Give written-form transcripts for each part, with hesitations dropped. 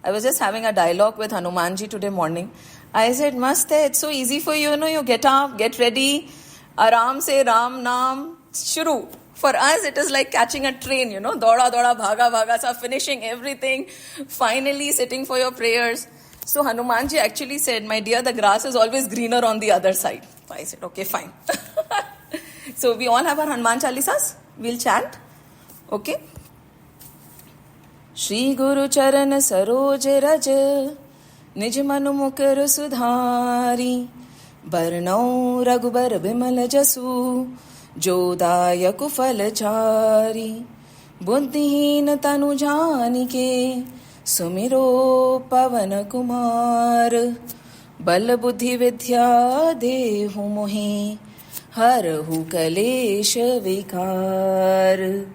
I was just having a dialogue with Hanumanji today morning. I said, Mast hai, it's so easy for you, you get up, get ready, Aram se Ram Naam, shuru. For us, it is like catching a train, Doda, doda, bhaga, bhaga, so finishing everything, finally sitting for your prayers. So Hanumanji actually said, my dear, the grass is always greener on the other side. So I said, okay, fine. So we all have our Hanuman Chalisas. We'll chant. Okay. Shri Guru Charan Saroj Raj Nij Manu Mukar Sudhari Barnau Raghubar Bimal Jasu Jodayaku Falachari Buddhihin Tanu Janike Sumiro Pavan Kumar Bal Buddhi Vidya Dehu Mohi Harhu Kalesh Vikar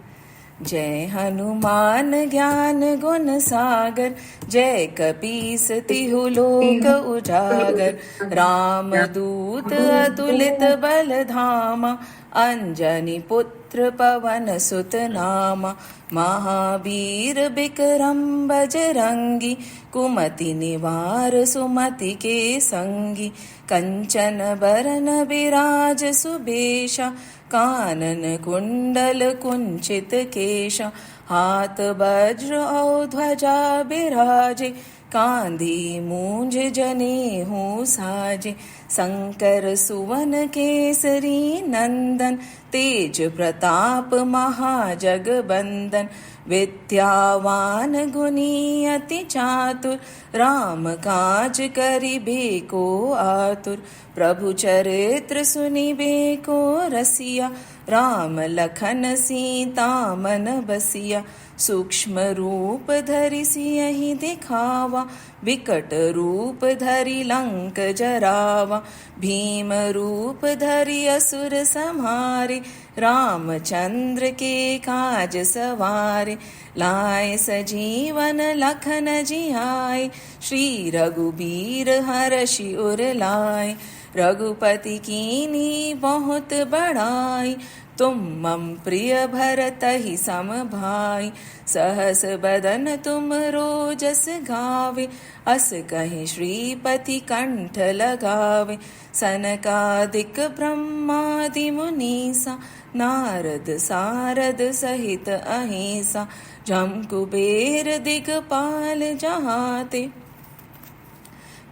जय हनुमान ज्ञान गुण सागर जय कपीस तिहु लोक उजागर राम दूत अतुलित बल धामा अंजनी पुत्र पवन सुत नामा महावीर बिक्रम बजरंगी कुमति निवार सुमति के संगी कंचन बरन बिराज सुबेशा कानन कुंडल कुंचित केशा हाथ वज्र और ध्वजा बिराजे कांधी मूंज जनेऊ साजे शंकर सुवन केसरी नंदन तेज प्रताप महाजगबंदन विद्यावान गुणी अति चातुर राम काज करिबे को आतुर प्रभु चरित्र सुनिबे को रसिया राम लखन सीता मन बसिया सूक्ष्म रूप धरि सियहि दिखावा विकट रूप धरि लंक जरावा भीम रूप धरि असुर संहारे रामचंद्र के काज सवारे लाए सजीवन लखन जियाए श्री रघुबीर हरषि उर लाए रघुपति कीनी बहुत बड़ाई तुम मम प्रिय भरतहि सम भाई सहस बदन तुम रोजस गावे अस कहि श्रीपति कंठ लगावे सनकादिक ब्रह्मादि मुनीसा नारद सारद सहित अहिसा जम कुबेर दिगपाल जहाते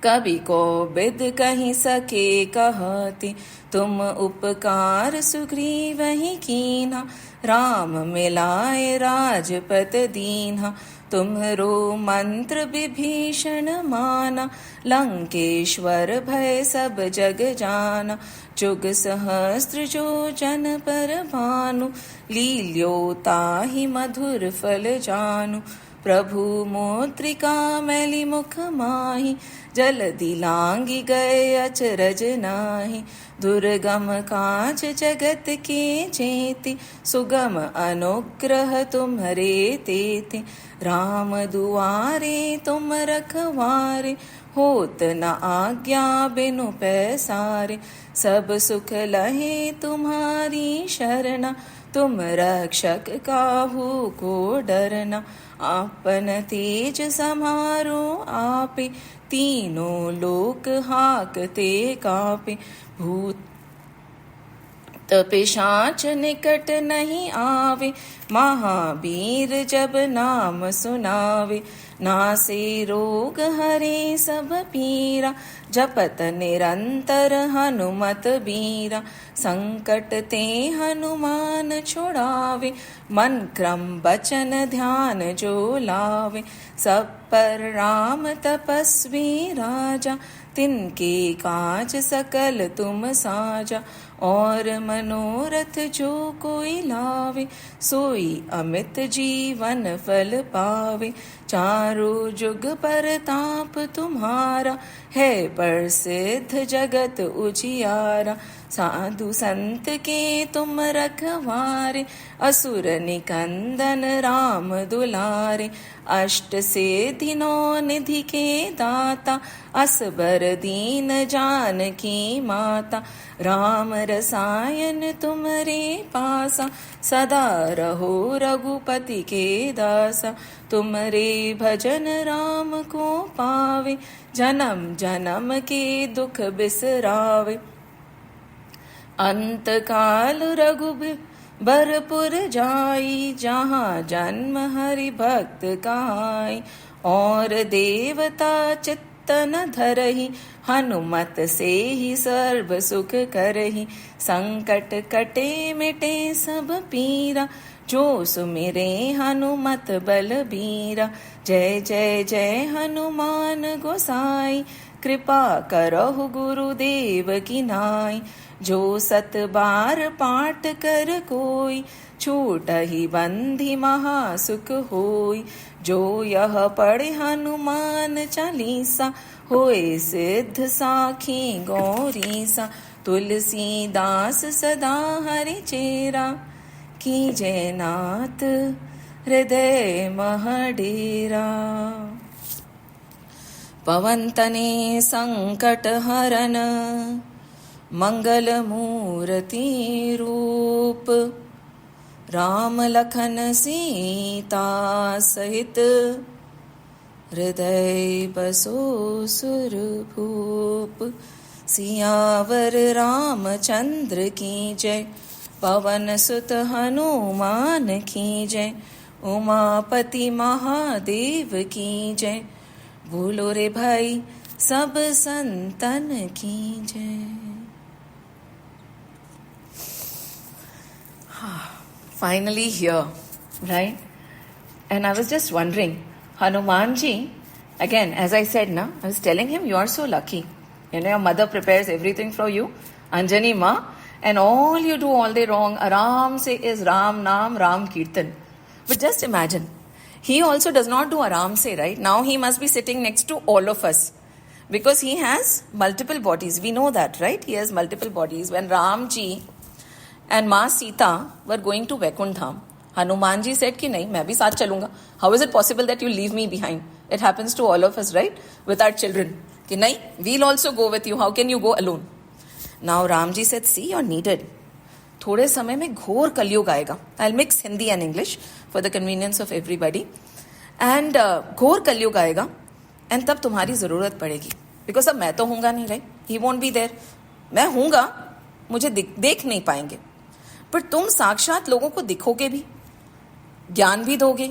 कवि को बिद कहीं सके कहते तुम उपकार सुग्रीवहि कीन्हा राम मिलाए राजपत दीन्हा तुम्हरो मंत्र विभीषण माना लंकेश्वर भय सब जग जाना जुग सहस्त्र जो जन पर भानु लील्यो ताहि मधुर फल जानु प्रभु मोत्रिका मैली मुख माही जलदि लांगी गए अचरज नाही दुर्गम काज जगत के जेति सुगम अनुग्रह तुम्हरे तेति राम दुआरे तुम रखवारे होत न आज्ञा बिनु पैसारे सब सुख लहे तुम्हारी शरणा तुम रक्षक काहू को डरना आपन तेज समारो आपे तीनों लोक हाकते कापे भूत पिशाच निकट नहीं आवे महावीर जब नाम सुनावे नासे रोग हरे सब पीरा जपत निरंतर हनुमत बीरा संकट ते हनुमान छुड़ावे मन क्रम बचन ध्यान जो लावे सब पर राम तपस्वी राजा तिनके काज सकल तुम साजा और मनोरथ जो कोई लावे सोई अमित जीवन फल पावे चारों जुग परताप तुम्हारा है प्रसिद्ध जगत उजियारा साधु संत के तुम रखवारे, असुर निकंदन राम दुलारे। अष्ट सिद्धि नौ निधि के दाता, असबर दीन जानकी माता। राम रसायन तुमरे पासा, सदा रहो रघुपति के दासा। तुमरे भजन राम को पावे, जन्म जन्म के दुख बिसरावे। अंत काल रघुबरपुर जाई, जहाँ जन्म हरि भक्त काई। और देवता चित्तन धरहि, हनुमत से ही सर्व सुख करहि। संकट कटे मिटे सब पीरा, जो सुमिरे हनुमत बलबीरा। जय जय जय हनुमान गोसाई, कृपा करहु गुरुदेव की नाई। जो सत बार पाठ कर कोई, छूटहि बंधि महासुख होई। जो यह पढ़े हनुमान चालीसा, होए सिद्ध साखी गौरीसा। तुलसीदास सदा हरि चेरा, की जय नाथ हृदय महडेरा। पवन तने संकट हरन, मंगल मूर्ति रूप। राम लखन सीता सहित, हृदय बसो सुरभूप। सियावर रामचंद्र की जय, पवन सुत हनुमान की जय। उमापति महादेव की जय, बोलो रे भाई सब संतन की जय। Finally here, right? And I was just wondering, Hanumanji, again, as I said, na, I was telling him, you are so lucky. You know, your mother prepares everything for you, Anjani Ma, and all you do all day wrong, Aram se is Ram Naam, Ram Kirtan. But just imagine, he also does not do Aram se, right? Now he must be sitting next to all of us, because he has multiple bodies. We know that, right? He has multiple bodies. When Ramji and Ma Sita were going to Vaikuntha Dham, Hanumanji said कि नहीं, मैं भी साथ चलूंगा. How is it possible that you leave me behind? It happens to all of us, right? With our children. कि नहीं, we'll also go with you. How can you go alone? Now Ramji said, see, you're needed. थोड़े समय में घोर कलयुग आएगा. I'll mix Hindi and English for the convenience of everybody. And घोर कलयुग आएगा. And तब तुम्हारी जरूरत पड़ेगी. Because अब मैं तो हूँगा नहीं, right? He won't be there. मैं हूँगा, मुझे देख नहीं पाएंगे. पर तुम साक्षात लोगों को दिखोगे भी, ज्ञान भी दोगे,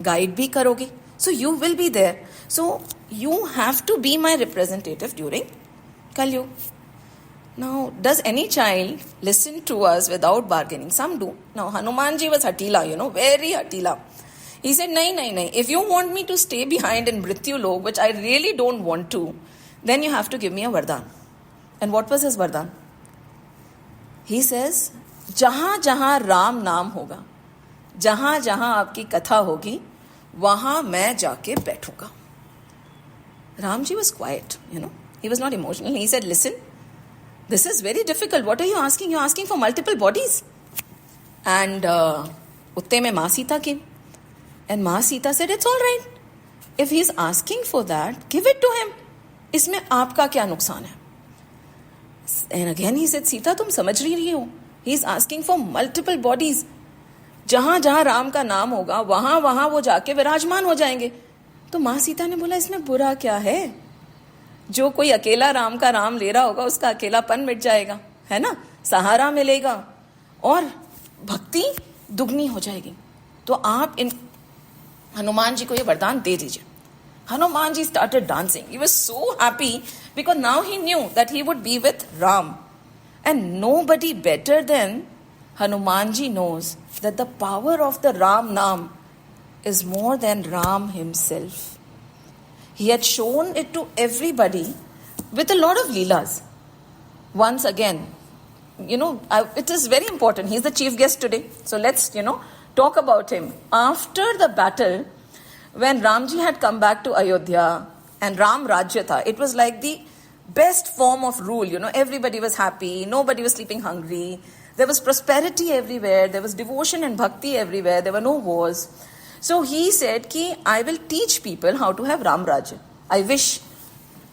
गाइड भी करोगे. So you will be there. So you have to be my representative during Kalyug. Now, does any child listen to us without bargaining? Some do. Now, Hanumanji was Hatila, very Hatila. He said, nahi. If you want me to stay behind in Mrityu Lok, which I really don't want to, then you have to give me a Vardhan. And what was his Vardhan? He says, जहां जहां राम नाम होगा, जहां जहां आपकी कथा होगी, वहां मैं जाके बैठूंगा. Ramji was quiet, He was not emotional. He said, listen, this is very difficult. What are you asking? You're asking for multiple bodies. And utte mein Ma Sita came. And Ma Sita said, it's all right. If he's asking for that, give it to him. Isme aapka kya nuksan hai? And again he said, Sita, tum samajh rahi ho. He's asking for multiple bodies. जहां जहां राम का नाम होगा, वहां वहां वो जाके विराजमान हो जाएंगे. तो माँ सीता ने बोला, इसमें बुरा क्या है? जो कोई अकेला राम का नाम ले रहा होगा, उसका अकेलापन मिट जाएगा, है ना? सहारा मिलेगा और भक्ति दुगनी हो जाएगी. तो आप इन हनुमान जी को ये वरदान दे दीजिए. Hanuman ji started dancing. He was so happy because now he knew that he would be with Ram. And nobody better than Hanumanji knows that the power of the Ram Naam is more than Ram himself. He had shown it to everybody with a lot of leelas. Once again, it is very important. He's the chief guest today. So let's, talk about him. After the battle, when Ramji had come back to Ayodhya and Ram Rajya tha, it was like the best form of rule. Everybody was happy, nobody was sleeping hungry. There was prosperity everywhere. There was devotion and bhakti everywhere. There were no wars. So he said, I will teach people how to have Ram Rajya. I wish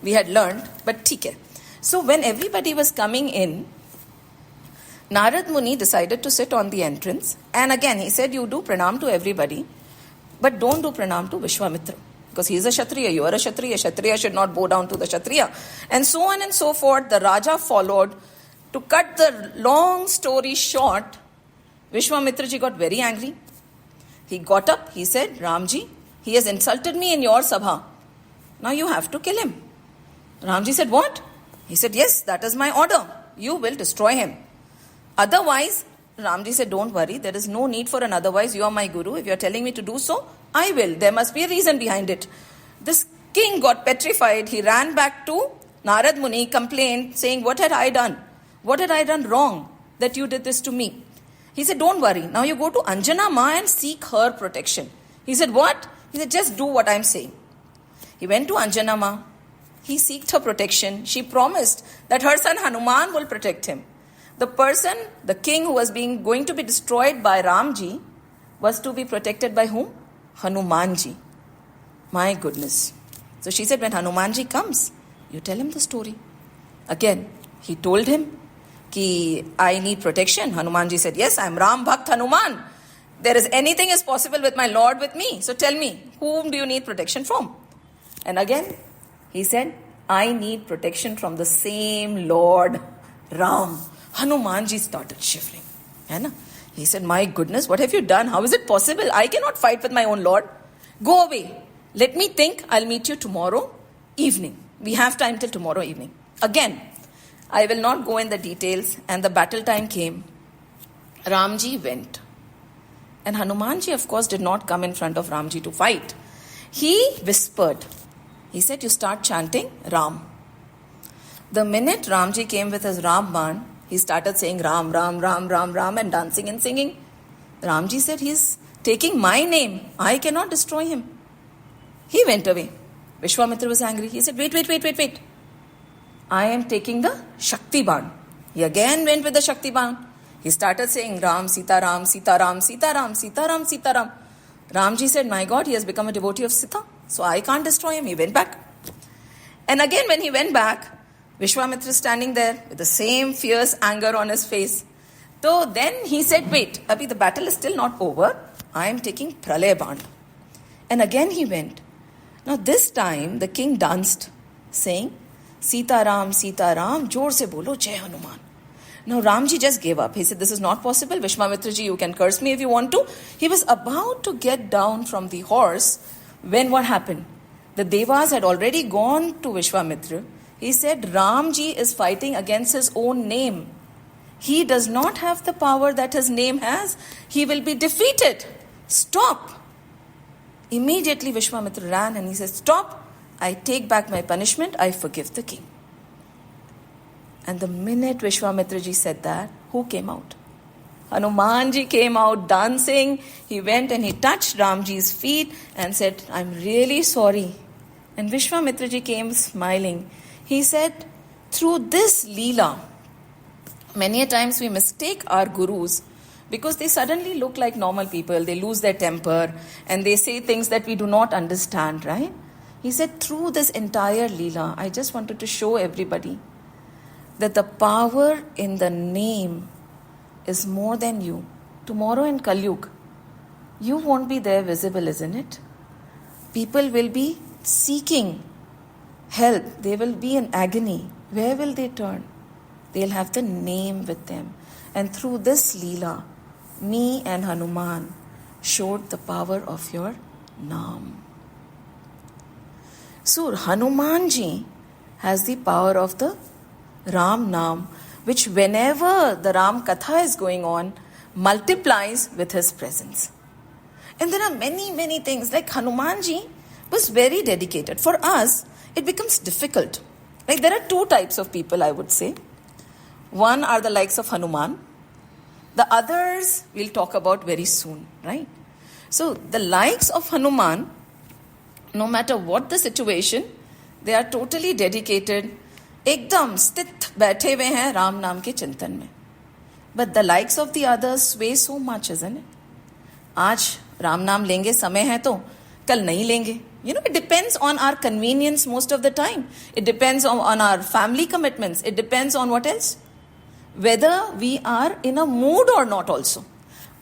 we had learned, but theek hai. So when everybody was coming in, Narad Muni decided to sit on the entrance. And again, he said, you do pranam to everybody, but don't do pranam to Vishwamitra. Because he is a Kshatriya, you are a Kshatriya. Kshatriya should not bow down to the Kshatriya. And so on and so forth. The Raja followed. To cut the long story short, Vishwamitra ji got very angry. He got up, he said, Ramji, he has insulted me in your sabha. Now you have to kill him. Ramji said, what? He said, yes, that is my order. You will destroy him. Otherwise, Ramji said, don't worry, there is no need for an otherwise. You are my guru. If you are telling me to do so, I will. There must be a reason behind it. This king got petrified. He ran back to Narad Muni, complained, saying, what had I done? What had I done wrong that you did this to me? He said, don't worry. Now you go to Anjana Ma and seek her protection. He said, what? He said, just do what I'm saying. He went to Anjana Ma. He sought her protection. She promised that her son Hanuman will protect him. The person, the king who was going to be destroyed by Ramji, was to be protected by whom? Hanumanji. My goodness. So she said, when Hanumanji comes, you tell him the story. Again, he told him, I need protection. Hanumanji said, yes, I am Ram Bhakt Hanuman. There is anything is possible with my Lord with me. So tell me, whom do you need protection from? And again, he said, I need protection from the same Lord, Ram. Hanumanji started shivering. He said, my goodness, what have you done? How is it possible? I cannot fight with my own Lord. Go away. Let me think. I'll meet you tomorrow evening. We have time till tomorrow evening. Again, I will not go in the details, and the battle time came. Ramji went. And Hanumanji, of course, did not come in front of Ramji to fight. He whispered. He said, you start chanting Ram. The minute Ramji came with his Ram Ban, he started saying Ram, Ram, Ram, Ram, Ram and dancing and singing. Ramji said, he's taking my name. I cannot destroy him. He went away. Vishwamitra was angry. He said, wait. I am taking the Shakti Ban. He again went with the Shakti Ban. He started saying Ram, Sita Ram, Sita Ram, Sita Ram, Sita Ram, Sita Ram. Ramji said, my God, he has become a devotee of Sita, so I can't destroy him. He went back. And again when he went back, Vishwamitra is standing there with the same fierce anger on his face. So then he said, wait, Abhi, the battle is still not over. I am taking Pralay Ban. And again he went. Now this time the king danced, saying, Sita Ram, Jor se bolo, Jai Hanuman. Now Ramji just gave up. He said, this is not possible. Vishwamitra ji, you can curse me if you want to. He was about to get down from the horse when what happened? The Devas had already gone to Vishwamitra. He said, Ramji is fighting against his own name. He does not have the power that his name has. He will be defeated. Stop. Immediately Vishwamitra ran and he said, stop. I take back my punishment. I forgive the king. And the minute Vishwamitra ji said that, who came out? Hanumanji came out dancing. He went and he touched Ramji's feet and said, I'm really sorry. And Vishwamitra ji came smiling. He said, through this Leela, many a times we mistake our gurus because they suddenly look like normal people. They lose their temper and they say things that we do not understand, right? He said, through this entire Leela, I just wanted to show everybody that the power in the name is more than you. Tomorrow in Kalyug, you won't be there visible, isn't it? People will be seeking help. They will be in agony. Where will they turn? They'll have the name with them. And through this Leela, me and Hanuman showed the power of your Naam. So Hanumanji has the power of the Ram Naam, which whenever the Ram Katha is going on, multiplies with his presence. And there are many things, like Hanumanji was very dedicated. For us, it becomes difficult. Like there are two types of people, I would say. One are the likes of Hanuman. The others we'll talk about very soon, right? So the likes of Hanuman, no matter what the situation, they are totally dedicated एकदम स्थित बैठे हुए हैं राम नाम के चिंतन में. But the likes of the others स्वे सो मच, इजंट इट? आज राम नाम लेंगे, समय है तो, कल नहीं लेंगे. You know, it depends on our convenience most of the time. It depends on our family commitments. It depends on what else? Whether we are in a mood or not also.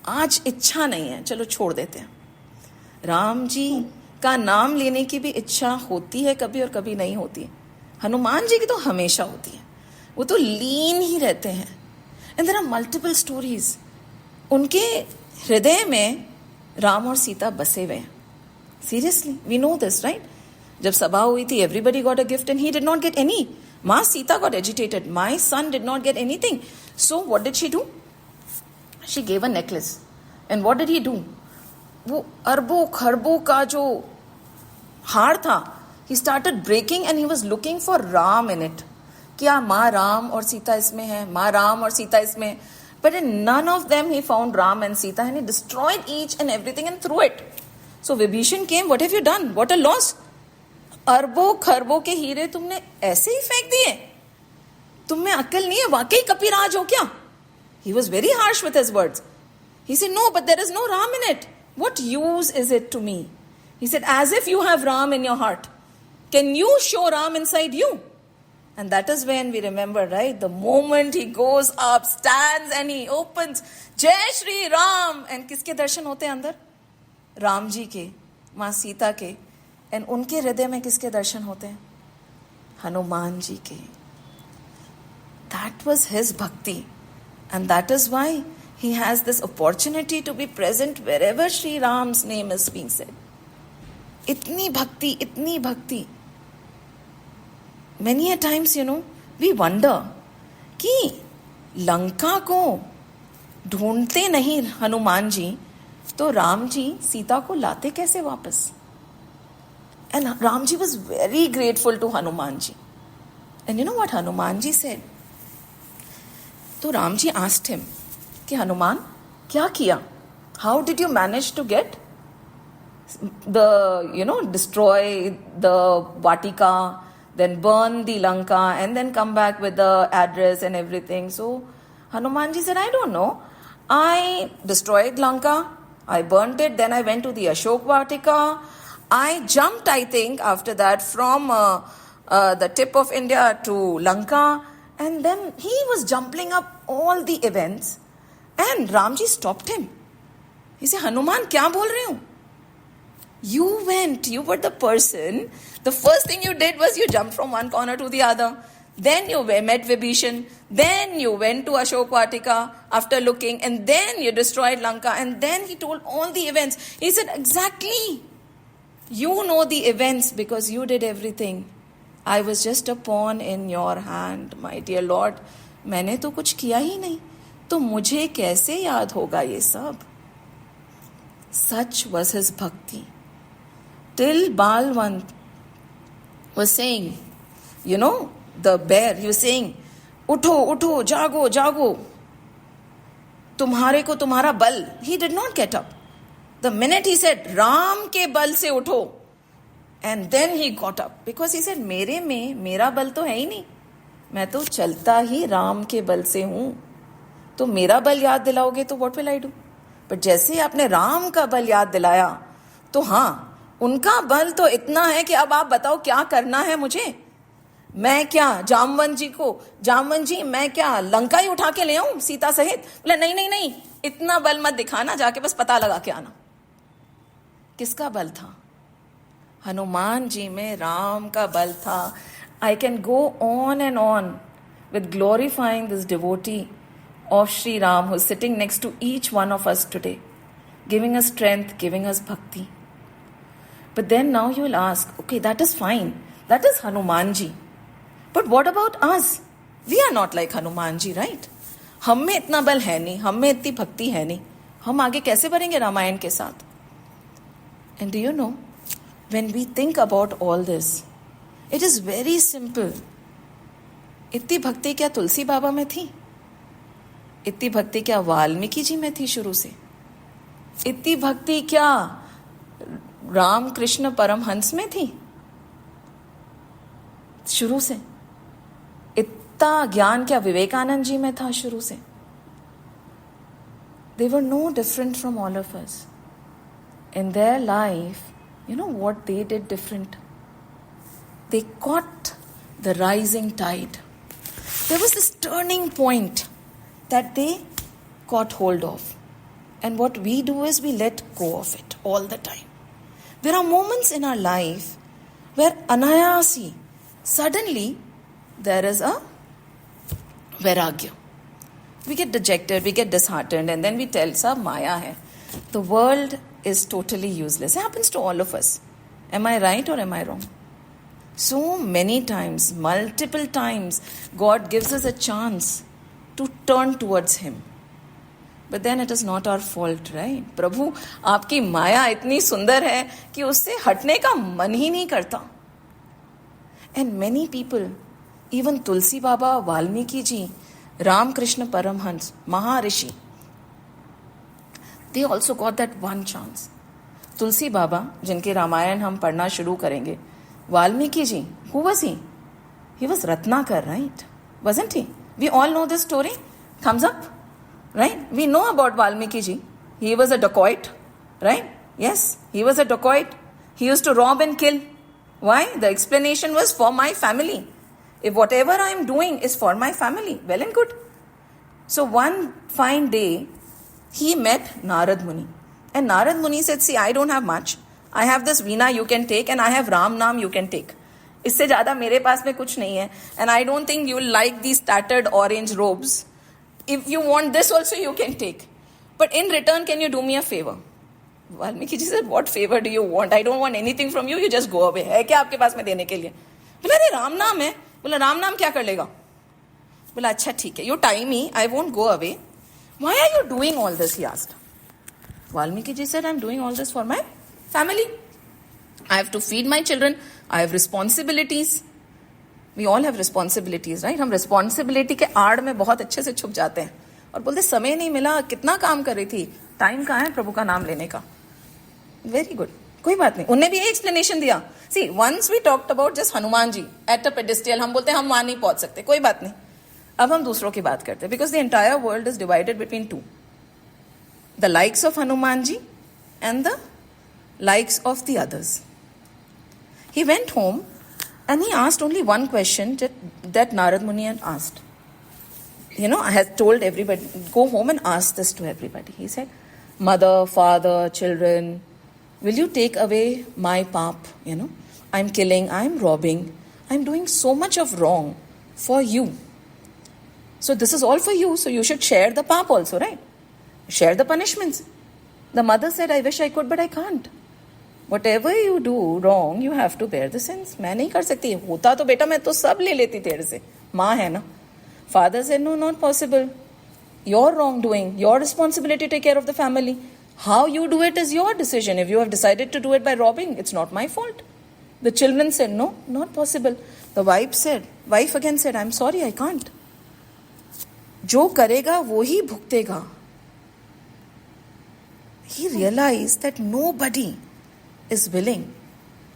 आज इच्छा नहीं है, चलो छोड़ देते हैं. राम जी का नाम लेने की भी इच्छा होती है कभी और कभी नहीं होती है. हनुमान जी की तो हमेशा होती है. वो तो लीन ही रहते हैं. And there are multiple stories. उनके हृदय में राम और सीता बसे हुए हैं. Seriously, we know this, right? जब सभा हुई थी, everybody got a gift and he did not get any. माँ Sita got agitated. My son did not get anything. So what did she do? She gave a necklace. And what did he do? वो अरबों खरबों का जो हार था, he started breaking and he was looking for Ram in it. क्या माँ राम और सीता इसमें है, माँ राम और सीता इसमें. But in none of them he found Ram and Sita, and he destroyed each and everything and threw it. So Vibhishan came, what have you done? What a loss. अरबों खरबों के हीरे तुमने ऐसे ही फेंक दिए? तुम में अक्ल नहीं है? वाकई कपिराज हो क्या? He was very harsh with his words. He said, no, but there is no Ram in it. What use is it to me? He said, as if you have Ram in your heart. Can you show Ram inside you? And that is when we remember, right? The moment he goes up, stands and he opens, Jai Shri Ram. And किसके दर्शन होते हैं अंदर? राम जी के, माँ सीता के. And उनके हृदय में किसके दर्शन होते हैं? हनुमान जी के. That was his bhakti. And that is why he has this opportunity to be present wherever Shri Ram's name is being said. इतनी भक्ति, इतनी भक्ति. Many a times you know we wonder कि लंका को ढूंढते नहीं हनुमान जी, तो राम जी सीता को लाते कैसे वापस? And Ram ji was very grateful to Hanuman ji. And you know what Hanuman ji said? तो राम जी आस्क्ड हिम कि हनुमान क्या किया? How did you manage to get the destroy the vatika, then burn the Lanka and then come back with the address and everything. So Hanuman ji said, I don't know. I destroyed Lanka. I burnt it. Then I went to the Ashok Vatika. I jumped, I think, after that from the tip of India to Lanka. And then he was jumping up all the events. And Ramji stopped him. He said, Hanuman, kya bol rahe ho? You went, you were the person. The first thing you did was you jumped from one corner to the other. Then you met Vibhishan. Then you went to Ashok Vatika after looking. And then you destroyed Lanka. And then he told all the events. He said, exactly. You know the events because you did everything. I was just a pawn in your hand, my dear Lord. मैंने तो कुछ किया ही नहीं. तो मुझे कैसे याद होगा ये सब? Such was his bhakti. Till Balwant was saying, you know, the bear, he was saying, उठो उठो, जागो जागो, तुम्हारे को तुम्हारा बल. He did not get up. The minute he said, Ram के बल से उठो, and then he got up. Because he said, मेरे में मेरा बल तो है ही नहीं. मैं तो चलता ही राम के बल से हूं. तो मेरा बल याद दिलाओगे तो what will I do? But जैसे ही आपने राम का बल याद दिलाया, तो हाँ, उनका बल तो इतना है कि अब आप बताओ क्या करना है मुझे. मैं क्या जामवन जी मैं क्या लंका ही उठा के ले आऊं सीता सहित? बोले नहीं नहीं नहीं, इतना बल मत दिखाना, जाके बस पता लगा के आना. किसका बल था? हनुमान जी में राम का बल था. I can go on and on with glorifying this devotee of Sri Ram, who is sitting next to each one of us today, giving us strength, giving us bhakti. But then now you will ask, okay, that is fine. That is Hanuman ji. But what about us? We are not like Hanuman ji, right? हम में इतना बल है नहीं, हम में इतनी भक्ति है नहीं. हम आगे कैसे बढ़ेंगे रामायण के साथ? And do you know, when we think about all this, it is very simple. इतनी भक्ति क्या तुलसी बाबा में थी? इतनी भक्ति क्या वाल्मीकि जी में थी शुरू से? इतनी भक्ति क्या राम कृष्ण परमहंस में थी शुरू से? इतना ज्ञान क्या विवेकानंद जी में था शुरू से? They were no different from all of us. In their life, you know what they did different? They caught the rising tide. There was this turning point that they caught hold of. And what we do is we let go of it all the time. There are moments in our life where anayasi, suddenly there is a vairagya. We get dejected, we get disheartened, and then we tell, Sab Maya hai. The world is totally useless. It happens to all of us. Am I right or am I wrong? So many times, multiple times, God gives us a chance to turn towards Him. But then it is not our fault, right? प्रभु आपकी माया इतनी सुंदर है कि उससे हटने का मन ही नहीं करता. And many people, even Tulsi Baba, Valmiki ji, Ramakrishna Paramhans, Maharishi, they also got that one chance. Tulsi Baba, जिनके रामायण हम पढ़ना शुरू करेंगे, Valmiki ji, who was he? He was Ratnakar, right? Wasn't he? We all know this story. Thumbs up, right? We know about Valmiki ji. He was a dacoit, right? Yes, he was a dacoit. He used to rob and kill. Why? The explanation was for my family. If whatever I am doing is for my family, well and good. So one fine day, he met Narad Muni. And Narad Muni said, see, I don't have much. I have this veena you can take and I have Ram Naam you can take. इससे ज़्यादा मेरे पास में कुछ नहीं है. And I don't think you will like these tattered orange robes. If you want this also you can take. But in return, can you do me a favor? Valmiki ji said, what favor do you want? I don't want anything from you. You just go away. है क्या आपके पास में देने के लिए? बोला अरे राम नाम है. बोला राम नाम क्या कर लेगा? बोला अच्छा ठीक है. You tie me. I won't go away. Why are you doing all this? He asked. Valmiki ji said, I'm doing all this for my family. I have to feed my children. I have responsibilities. We all have responsibilities, right? हम responsibility के आड़ में बहुत अच्छे से छुप जाते हैं और बोलते समय नहीं मिला, कितना काम कर रही थी, टाइम कहाँ है प्रभु का नाम लेने का. Very good. कोई बात नहीं. उन्होंने भी ये explanation दिया. See, once we talked about just Hanuman ji at a pedestal, हम बोलते हैं हम वहाँ नहीं पहुँच सकते. कोई बात नहीं. अब हम दूसरों की बात करते हैं because the entire world is divided between two. The likes of Hanuman ji and the likes of the others. He went home and he asked only one question that Narad Muni had asked. I had told everybody, go home and ask this to everybody. He said, mother, father, children, will you take away my pap? I'm killing, I'm robbing, I'm doing so much of wrong for you. So this is all for you, so you should share the pap also, right? Share the punishments. The mother said, I wish I could, but I can't. Whatever you do wrong, you have to bear the sins. मैं नहीं कर सकती. होता तो बेटा मैं तो सब ले लेती तेरे से. माँ है ना. Father said, no, not possible. Your wrongdoing, your responsibility to take care of the family. How you do it is your decision. If you have decided to do it by robbing, it's not my fault. The children said, no, not possible. The wife again said, I'm sorry, I can't. जो करेगा वो ही भुगतेगा. He realized that nobody is willing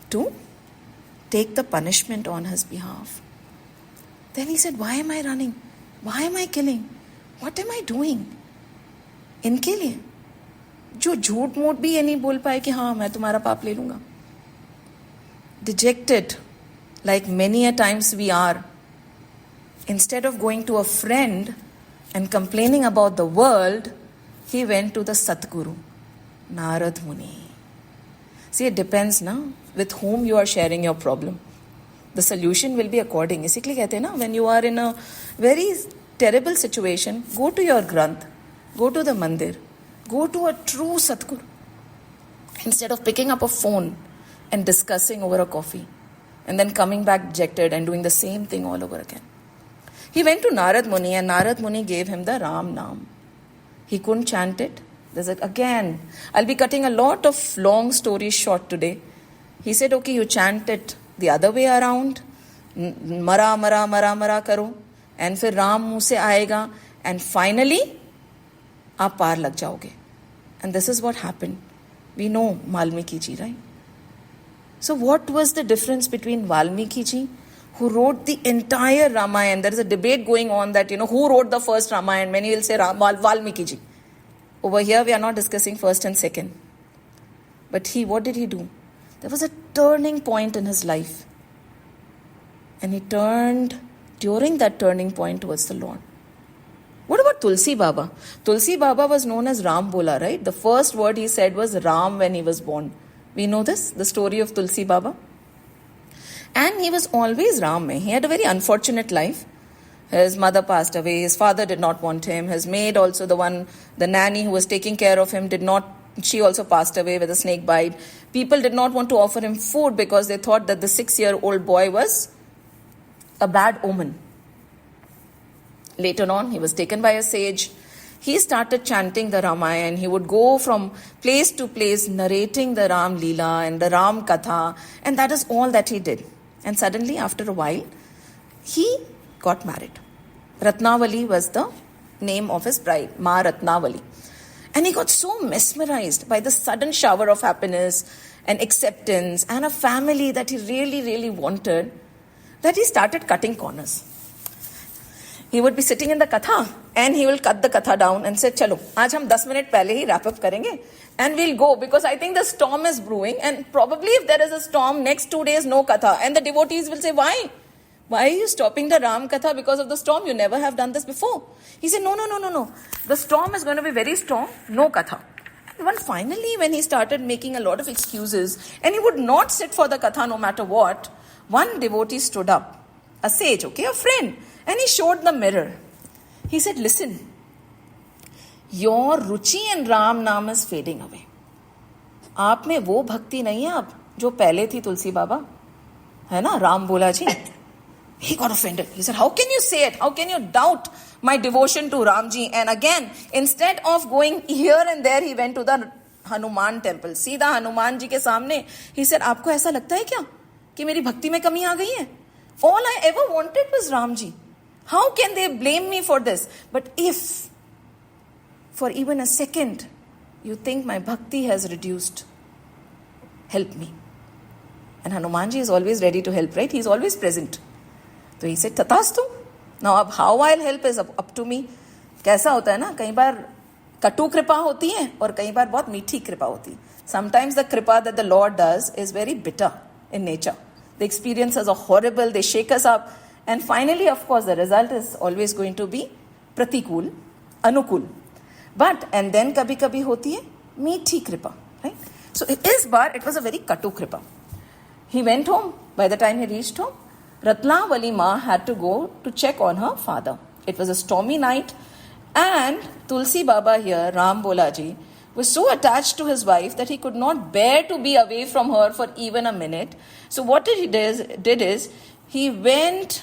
to take the punishment on his behalf. Then he said, why am I running? Why am I killing? What am I doing? इनके लिए जो झूठ मूठ भी ये नहीं बोल पाए कि हाँ मैं तुम्हारा पाप ले लूंगा. Dejected, like many a times we are, instead of going to a friend and complaining about the world, he went to the Satguru, Narad Muni. See, it depends now with whom you are sharing your problem. The solution will be according. इसीलिए कहते हैं ना, when you are in a very terrible situation, go to your Granth, go to the mandir, go to a true Satguru. Instead of picking up a phone and discussing over a coffee and then coming back dejected and doing the same thing all over again. He went to Narad Muni and Narad Muni gave him the Ram Naam. He couldn't chant it. Again, I'll be cutting a lot of long stories short today. He said, okay, you chant it the other way around. Mara, mara, mara, mara karo. And फिर राम मुंह से आएगा. And finally, आप पार लग जाओगे. And this is what happened. We know Valmiki ji, right? So what was the difference between Valmiki ji, who wrote the entire Ramayana. There is a debate going on that, who wrote the first Ramayana. Many will say Valmiki ji. Over here, we are not discussing first and second. But what did he do? There was a turning point in his life. And he turned, during that turning point, towards the Lord. What about Tulsi Baba? Tulsi Baba was known as Ram Bola, right? The first word he said was Ram when he was born. We know this, the story of Tulsi Baba. And he was always Ram. He had a very unfortunate life. His mother passed away. His father did not want him. His maid also, the nanny who was taking care of him, she also passed away with a snake bite. People did not want to offer him food because they thought that the 6-year-old boy was a bad omen. Later on, he was taken by a sage. He started chanting the Ramayana. He would go from place to place narrating the Ram Leela and the Ram Katha. And that is all that he did. And suddenly, after a while, he got married. Ratnavali was the name of his bride, Ma Ratnavali. And he got so mesmerized by the sudden shower of happiness and acceptance and a family that he really, really wanted, that he started cutting corners. He would be sitting in the katha and he will cut the katha down and say, Chalo, aaj hum 10 minute pehle hi wrap up karenge and we'll go, because I think the storm is brewing, and probably if there is a storm, next 2 days no katha. And the devotees will say, why? Why are you stopping the Ram Katha because of the storm? You never have done this before. He said, no. The storm is going to be very strong. No Katha. Even finally, when he started making a lot of excuses and he would not sit for the Katha no matter what, one devotee stood up, a sage, a friend, and he showed the mirror. He said, listen, your Ruchi and Ram Naam is fading away. आप में वो भक्ति नहीं है अब जो पहले थी तुलसी बाबा, है ना, राम बोला जी. He got offended. He said, how can you say it? How can you doubt my devotion to Ramji? And again, instead of going here and there, he went to the Hanuman temple. सीधा हनुमान जी के सामने. He said, आपको ऐसा लगता है क्या कि मेरी भक्ति में कमी आ गई है? All I ever wanted was Ramji. How can they blame me for this? But if for even a second you think my bhakti has reduced, help me. And Hanumanji is always ready to help, right? He is always present. So he said, Tatastu. Now, how I'll help is up to me. कैसा होता है ना, कई बार कटु कृपा होती है और कई बार बहुत मीठी कृपा होती है. Sometimes the kripa that the Lord does is very bitter in nature. The experiences are horrible, they shake us up. And finally, of course, the result is always going to be pratikul, anukul. But, and then kabhi hoti hai meethi kripa, right? So this bar, it was a very katu kripa. He went home. By the time he reached home, Ratnavali Ma had to go to check on her father. It was a stormy night, and Tulsi Baba here, Ram Bolaji, was so attached to his wife that he could not bear to be away from her for even a minute. So what he did is, he went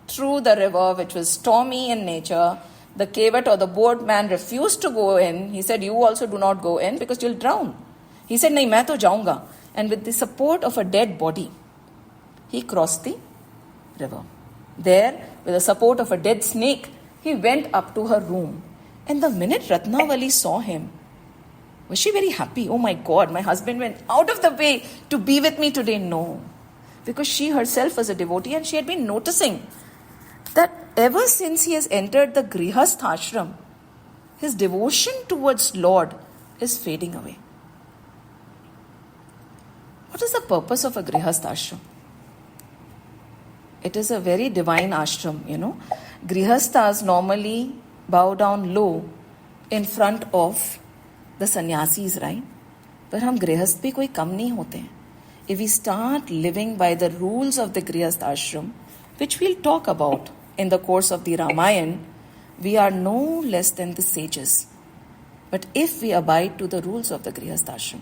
through the river, which was stormy in nature. The kevat or the boatman refused to go in. He said, you also do not go in because you'll drown. He said, nahi, main to jaunga. And with the support of a dead body, he crossed the river. There, with the support of a dead snake, he went up to her room. And the minute Ratnavali saw him, was she very happy? Oh my God, my husband went out of the way to be with me today. No. Because she herself was a devotee and she had been noticing that ever since he has entered the Grihastha ashram, his devotion towards Lord is fading away. What is the purpose of a Grihastha ashram? It is a very divine ashram, Grihasthas normally bow down low in front of the sannyasis, right? But hum Grihasth bhi koi kam nahi hote hain. If we start living by the rules of the Grihastha ashram, which we'll talk about in the course of the Ramayana, we are no less than the sages. But if we abide to the rules of the Grihastha ashram,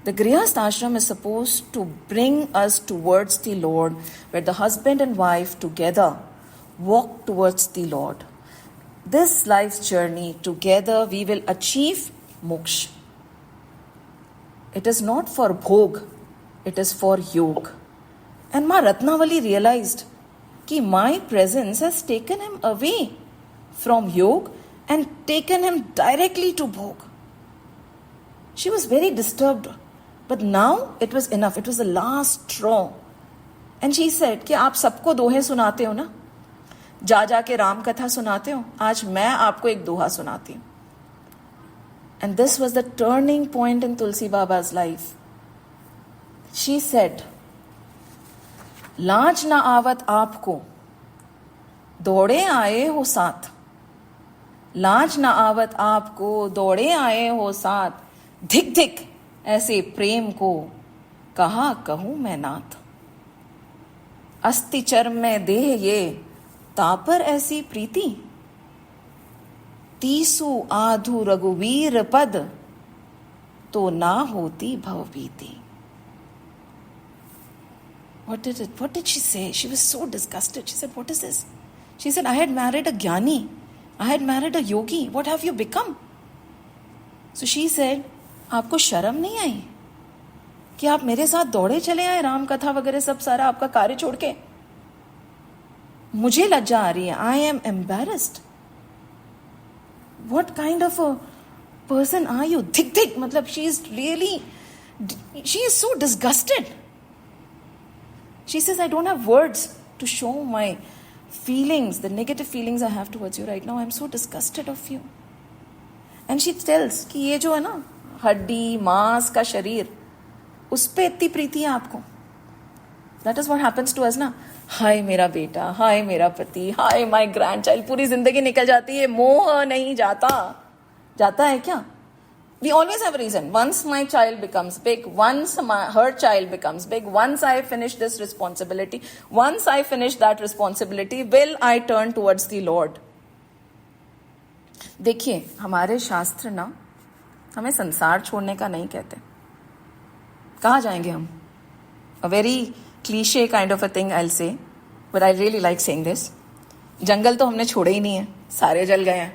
the Grihastha ashram is supposed to bring us towards the Lord, where the husband and wife together walk towards the Lord. This life's journey together, we will achieve moksha. It is not for bhog, it is for yog. And Ma Ratnavali realized that my presence has taken him away from yog and taken him directly to bhog. She was very disturbed. But now it was enough. It was the last straw. And she said कि आप सबको दोहे सुनाते हो ना, जा जाके राम कथा सुनाते हो, आज मैं आपको एक दोहा सुनाती हूँ. And this was the turning point in Tulsi Baba's life. She said, लाज ना आवत आपको, दौड़े आए हो साथ. लाज ना आवत आपको, दौड़े आए हो साथ. धिक धिक ऐसे प्रेम को, कहा कहूं मैं नाथ. अस्ति चर्म में देह ये, तापर ऐसी प्रीति. तीसु आधु रघुवीर पद, तो ना होती भवभीति. What did she say? She was so disgusted. She said, what is this? She said, I had married a Gyani. I had married a yogi. What have you become? So she said, आपको शर्म नहीं आई कि आप मेरे साथ दौड़े चले आए, राम कथा वगैरह सब सारा आपका कार्य छोड़ के? मुझे लज्जा आ रही है. I am embarrassed. What kind of a person are you? धिक धिक, मतलब she is so disgusted. She says, I don't have words to show my feelings, the negative feelings I have towards you right now. I'm so disgusted of you. And she tells कि ये जो है ना हड्डी मांस का शरीर, उस पे इतनी प्रीति है आपको. That is what happens to us ना. हाय मेरा बेटा, हाय मेरा पति, हाय माय ग्रैंडचाइल्ड. पूरी जिंदगी निकल जाती है, मोह नहीं जाता. जाता है क्या? We always have a reason. Once my child becomes big, once her child becomes big, once I finish this responsibility, once I finish that responsibility, will I turn towards the Lord? देखिए, हमारे शास्त्र ना हमें संसार छोड़ने का नहीं कहते. कहाँ जाएंगे हम? A very cliche kind of a thing I'll say, but I really like saying this. जंगल तो हमने छोड़े ही नहीं है, सारे जल गए हैं.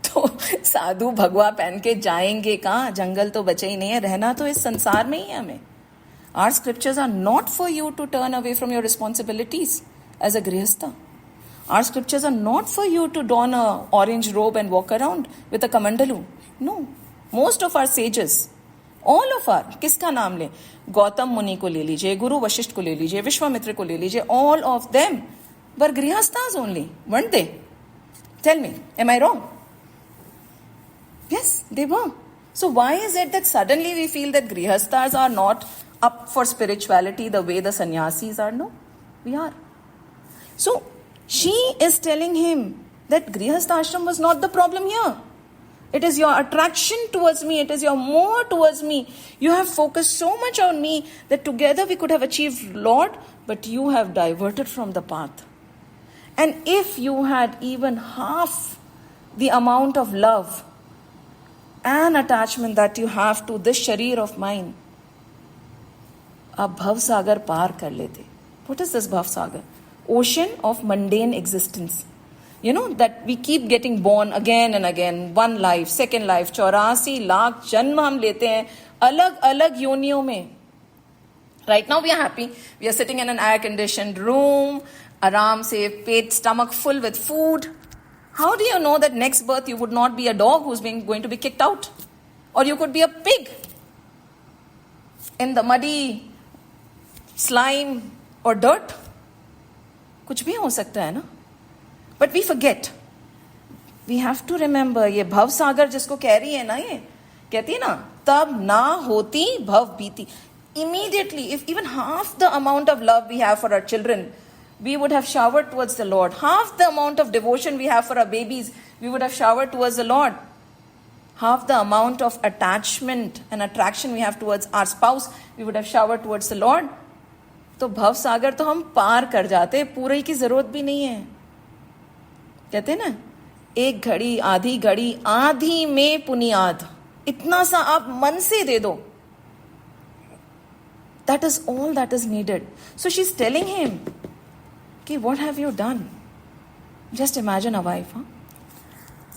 तो साधु भगवा पहन के जाएंगे कहाँ? जंगल तो बचे ही नहीं है. रहना तो इस संसार में ही है हमें. Our scriptures are not for you to turn away from your responsibilities as a grihastha. Our scriptures are not for you to don a orange robe and walk around with a kamandalu. No. Most of our sages, all of our, किसका नाम ले? गौतम मुनि को ले लीजिए, गुरु वशिष्ठ को ले लीजिए, विश्वामित्र को ले लीजिए. All of them were grihasthas only, weren't they? Tell me, am I wrong? Yes, they were. So why is it that suddenly we feel that grihasthas are not up for spirituality the way the sannyasis are? No, we are. So she is telling him that grihastha ashram was not the problem here. It is your attraction towards me. It is your more towards me. You have focused so much on me that together we could have achieved Lord, but you have diverted from the path. And if you had even half the amount of love and attachment that you have to this sharir of mine, आप भव सागर पार कर लेते. What is this bhav sagar? Ocean of mundane existence. You know that we keep getting born again and again. One life, second life, 84 lakh जन्म हम लेते हैं अलग अलग योनियों में. Right now we are happy. We are sitting in an air conditioned room, आराम से पेट stomach full with food. How do you know that next birth you would not be a dog who's going to be kicked out? Or you could be a pig in the muddy slime or dirt? कुछ भी हो सकता है ना. But we forget. We have to remember, ये भव सागर जिसको कह रही है ना, ये कहती है ना, तब ना होती भव भीति. Immediately, if even half the amount of love we have for our children, we would have showered towards the Lord. Half the amount of devotion we have for our babies, we would have showered towards the Lord. Half the amount of attachment and attraction we have towards our spouse, we would have showered towards the Lord. तो भव सागर तो हम पार कर जाते, पूरे की जरूरत भी नहीं है. कहते ना, एक घड़ी आधी घड़ी आधी में पुनियाद, इतना सा आप मन से दे दो. That is all that is needed. So she's telling him, okay, what have you done? Just imagine a wife, huh?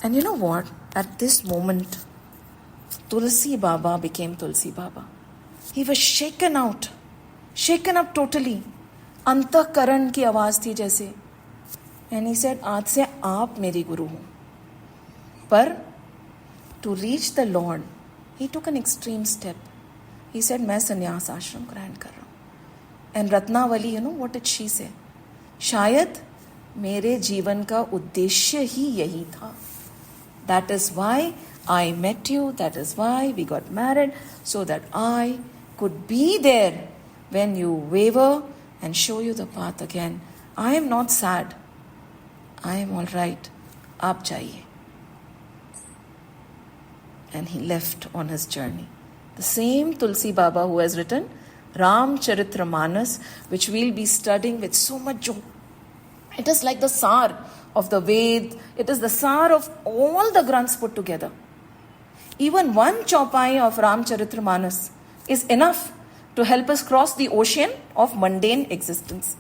And you know what? At this moment, Tulsi Baba became Tulsi Baba. He was shaken out, shaken up totally. अंतःकरण की आवाज थी जैसे. And he said, आज से आप मेरी गुरु हो. पर to reach the Lord, he took an extreme step. He said, मैं संन्यास आश्रम ग्रहण कर रहा हूँ. And Ratnavali, you know what did she say? शायद मेरे जीवन का उद्देश्य ही यही था. That is why I met you. That is why we got married, so that I could be there when you waver and show you the path again. I am not sad. I am all right. आप जाइए. And he left on his journey. The same Tulsi Baba who has written Ramcharitramanas, which we'll be studying with so much joy. It is like the sar of the Ved. It is the sar of all the Granths put together. Even one chaupai of Ramcharitramanas is enough to help us cross the ocean of mundane existence.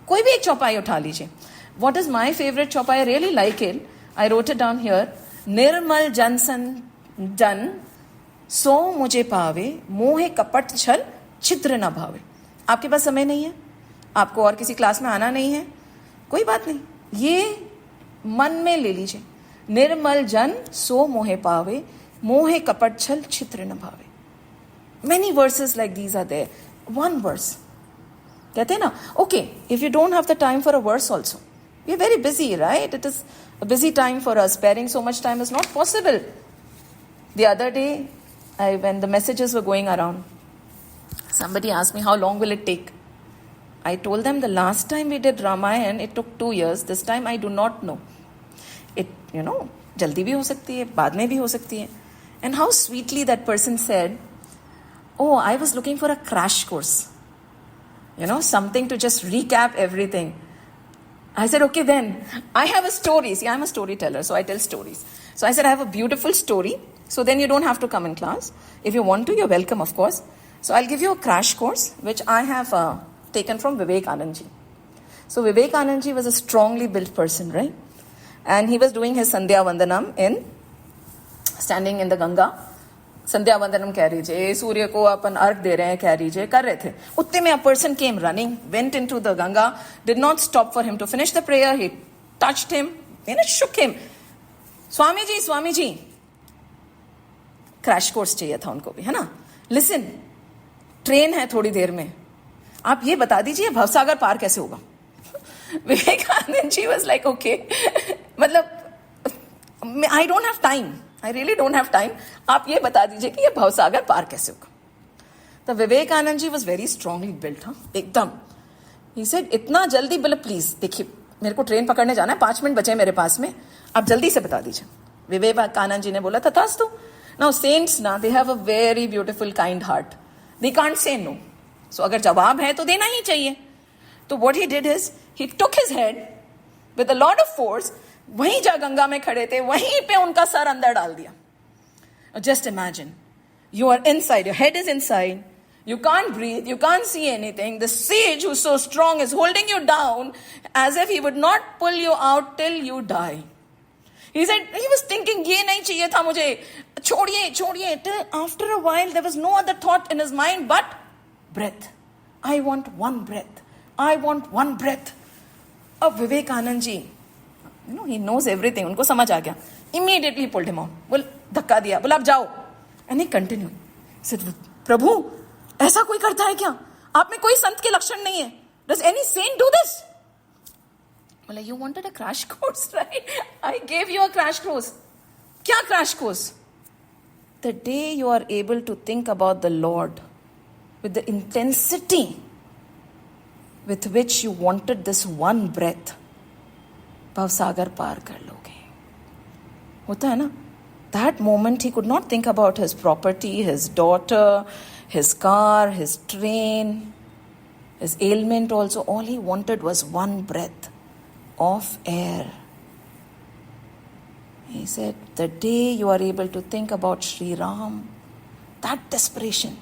कोई भी एक चौपाई उठा लीजिए. What is my favorite chaupai? I really like it. I wrote it down here. निर्मल जन सो मुझे पावे, मोहे कपट छल छिद्र न भावे. आपके पास समय नहीं है, आपको और किसी क्लास में आना नहीं है, कोई बात नहीं, ये मन में ले लीजिए. निर्मल जन सो मोहे पावे, मोहे कपट छल छिद्र न भावे. Many verses like these are there. One verse. कहते हैं ना, okay, if you don't have the time for a verse also, we are very busy, right? It is a busy time for us. Sparing so much time is not possible. The other day, when the messages were going around, somebody asked me, how long will it take? I told them the last time we did Ramayana, it took 2 years. This time I do not know. It, jaldi bhi ho sakti hai, baad mein bhi ho sakti hai. And how sweetly that person said, oh, I was looking for a crash course. Something to just recap everything. I said, okay then, I have a story. See, I'm a storyteller, so I tell stories. So I said, I have a beautiful story. So then you don't have to come in class. If you want to, you're welcome, of course. So I'll give you a crash course, which I have taken from Vivekanand ji. So Vivekanand ji was a strongly built person, right? And he was doing his Sandhya Vandanam standing in the Ganga. Sandhya Vandanam कह लीजिए, सूर्य को अपन अर्घ दे रहे हैं कह लीजिए, कर रहे थे. उतने में a person came running, went into the Ganga, did not stop for him to finish the prayer. He touched him, shook him. Swami ji. Crash course चाहिए था उनको भी, है ना. लिसन, ट्रेन है थोड़ी देर में, आप ये बता दीजिए भवसागर पार कैसे होगा. Vivekananda ji was like okay, मतलब I don't have time, I really don't have time, आप ये बता दीजिए कि ये भवसागर पार कैसे होगा. तो Vivekananda ji was very strongly built, एकदम. ही सेड इतना जल्दी, बोले प्लीज देखिए मेरे को ट्रेन पकड़ने जाना है, 5 मिनट बचे मेरे पास में, आप जल्दी से बता दीजिए. विवेकानंद जी ने बोला तथास्तु. Now saints they have a very beautiful kind heart. They can't say no. So अगर जवाब है तो देना ही चाहिए. तो what he did is, he took his head with a lot of force, वहीं जा गंगा में खड़े थे, वहीं पे उनका सर अंदर डाल दिया. Just imagine, you are inside, your head is inside, you can't breathe, you can't see anything. The sage who's so strong is holding you down as if he would not pull you out till you die. He said, he was thinking, ये नहीं चाहिए था मुझे, छोड़िए. Till after a while, there was no other thought in his mind but breath. I want one breath. I want one breath. अब Vivekananda ji, he knows everything. उनको समझ आ गया. Immediately he pulled him out. बोल धक्का दिया, बोला अब जाओ. And he continued. He said, प्रभु, ऐसा कोई करता है क्या? आप में कोई संत के लक्षण नहीं है. Does any saint do this? बोला, you wanted a crash course, right? I gave you a crash course. क्या crash course? The day you are able to think about the Lord with the intensity with which you wanted this one breath, भवसागर पार कर लोगे. होता है ना? That moment he could not think about his property, his daughter, his car, his train, his ailment also. All he wanted was one breath of air. He said, the day you are able to think about Sri Ram, that desperation.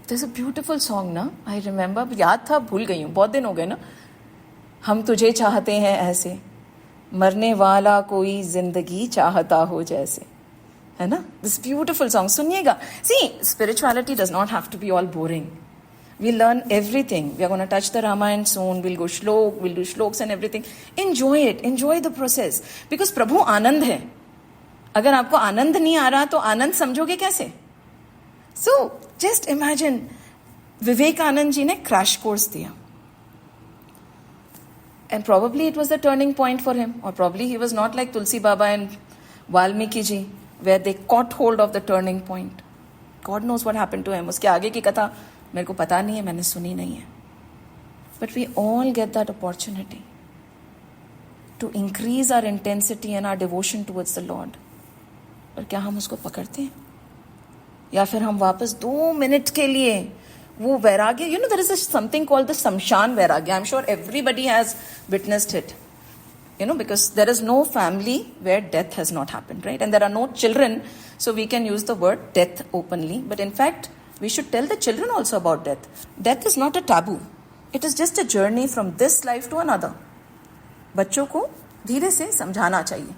There's a beautiful song, na? I remember, याद था, भूल गई हूँ, बहुत दिन हो गए ना. हम तुझे चाहते हैं ऐसे, मरने वाला कोई जिंदगी चाहता हो जैसे, है ना? This beautiful song, सुनिएगा. See, spirituality does not have to be all boring. We'll learn everything. We are going to touch the Ramayana soon. We'll go shlok, we'll do shloks and everything. Enjoy it. Enjoy the process. Because Prabhu आनंद है. अगर आपको आनंद नहीं आ रहा तो आनंद समझोगे कैसे? So, just imagine, Vivekananda ji ने crash course दिया. And probably it was the turning point for him, or probably he was not like Tulsi Baba and Valmiki ji, where they caught hold of the turning point. God knows what happened to him. उसके आगे की कथा मेरे को पता नहीं है, मैंने सुनी नहीं है. But we all get that opportunity to increase our intensity and our devotion towards the Lord. और क्या हम उसको पकड़ते हैं? या फिर हम वापस 2 मिनट के लिए वो वैराग्य, you know, there is something called the Samshan Vairagya. I'm sure everybody has witnessed it. You know, because there is no family where death has not happened, right? And there are no children, so we can use the word death openly. But in fact, we should tell the children also about death. Death is not a taboo. It is just a journey from this life to another. बच्चों को धीरे से समझाना चाहिए.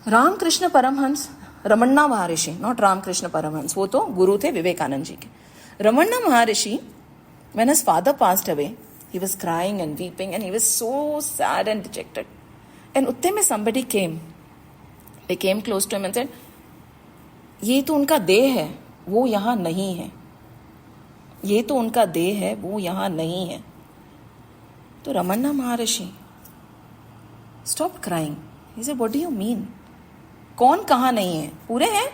रामकृष्ण परमहंस, रमन्ना महर्षि, not Ramakrishna Paramhans, वो तो गुरु थे विवेकानंद जी के. Ramana Maharishi, when his father passed away, he was crying and weeping and he was so sad and dejected. And उत्ते में somebody came. They came close to him and said, ये तो उनका देह है, वो यहाँ नहीं है. ये तो उनका देह है, वो यहाँ नहीं है. तो Ramana Maharishi stopped crying. He said, what do you mean? कौन कहाँ नहीं है? पूरे हैं.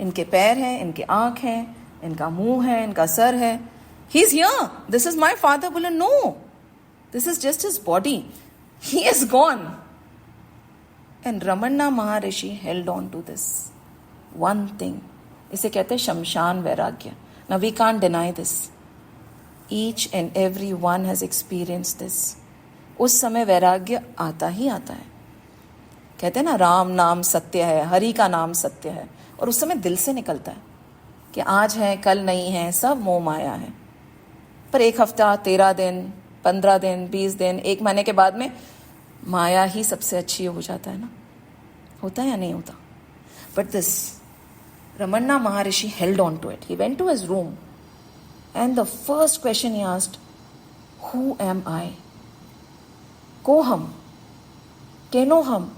इनके पैर हैं, इनके आँख हैं, इनका मुंह है, इनका सर है. He is here. This is my father. बोले no. This is just his body. He is gone. And Ramana Maharishi held on to this one thing. इसे कहते हैं शमशान वैराग्य. Now we can't deny this. Each and every one has experienced this. उस समय वैराग्य आता ही आता है. कहते हैं ना, राम नाम सत्य है, हरि का नाम सत्य है. और उस समय दिल से निकलता है कि आज है कल नहीं है, सब मोह माया है. पर 1 हफ्ता, 13 दिन, 15 दिन, 20 दिन, 1 महीने के बाद में माया ही सबसे अच्छी हो जाता है ना. होता है या नहीं होता? But this Ramana Maharishi held on to it. He went to his room and the first question he asked, who am I? को हम, केनो हम,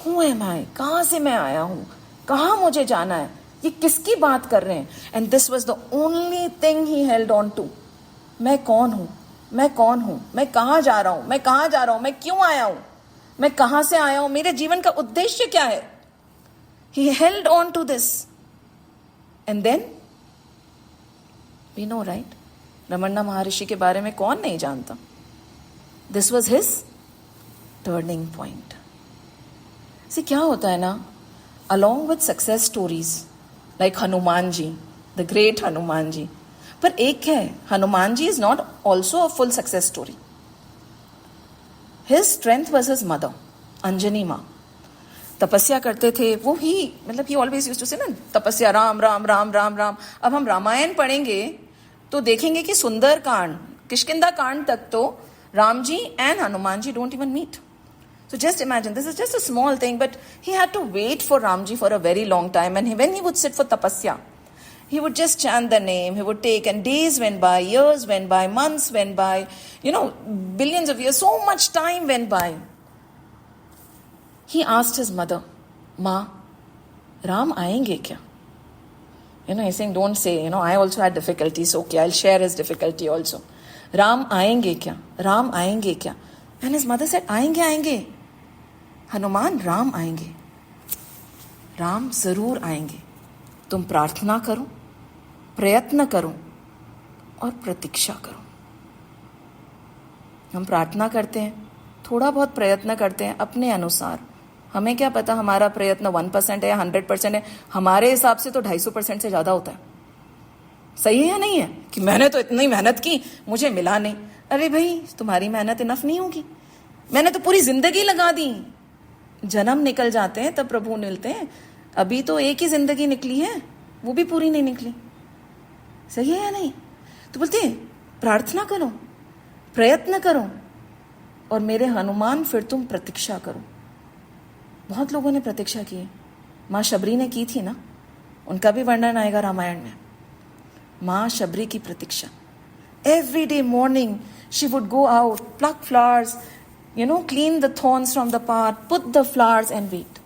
who am I? कहाँ से मैं आया हूँ, कहाँ मुझे जाना है, ये किसकी बात कर रहे हैं? And this was the only thing he held on to. मैं कौन हूँ, मैं कौन हूँ, मैं कहाँ जा रहा हूँ, मैं कहाँ जा रहा हूँ, मैं क्यों आया हूँ, मैं कहाँ से आया हूँ, मेरे जीवन का उद्देश्य क्या है? He held on to this. And then, we know, right? Ramana Maharishi के बारे में कौन नहीं जानता? This was his turning point. See, क्या होता है ना? Along with success stories, like Hanuman ji, the great Hanuman ji. पर एक है, Hanuman ji is not also a full success story. His strength was his mother, Anjani Ma. तपस्या करते थे वो ही, मतलब ही ऑलवेज यूज्ड टू से ना, तपस्या राम राम राम राम राम. अब हम रामायण पढ़ेंगे तो देखेंगे कि सुंदर कांड, किष्किंधा कांड तक तो Ram ji and Hanuman ji don't even meet. So just imagine, this is just a small thing, but he had to wait for Ramji for a very long time. And when he would sit for tapasya, he would just chant the name, he would take, and days went by, years went by, months went by, billions of years, so much time went by. He asked his mother, Ma, Ram aayenge kya? He's saying, don't say, I also had difficulties. Okay, I'll share his difficulty also. Ram aayenge kya? Ram aayenge kya? And his mother said, आएंगे. हनुमान, राम आएंगे. राम जरूर आएंगे. तुम प्रार्थना करो, प्रयत्न करो और प्रतीक्षा करो. हम प्रार्थना करते हैं, थोड़ा बहुत प्रयत्न करते हैं अपने अनुसार. हमें क्या पता हमारा प्रयत्न 1% है या 100% है. हमारे हिसाब से तो 250% से ज्यादा होता है. सही है या नहीं है? कि मैंने तो इतनी मेहनत की, मुझे मिला नहीं. अरे भाई, तुम्हारी मेहनत इनफ नहीं होगी. मैंने तो पूरी जिंदगी लगा दी. जन्म निकल जाते हैं तब प्रभु मिलते हैं. अभी तो एक ही जिंदगी निकली है, वो भी पूरी नहीं निकली. सही है या नहीं? तो बोलते हैं प्रार्थना करो, प्रयत्न करो और मेरे हनुमान फिर तुम प्रतीक्षा करो. बहुत लोगों ने प्रतीक्षा की. माँ शबरी ने की थी ना, उनका भी वर्णन आएगा रामायण में. माँ शबरी की प्रतीक्षा. Every day morning she would go out, pluck flowers, clean the thorns from the path, put the flowers and wait.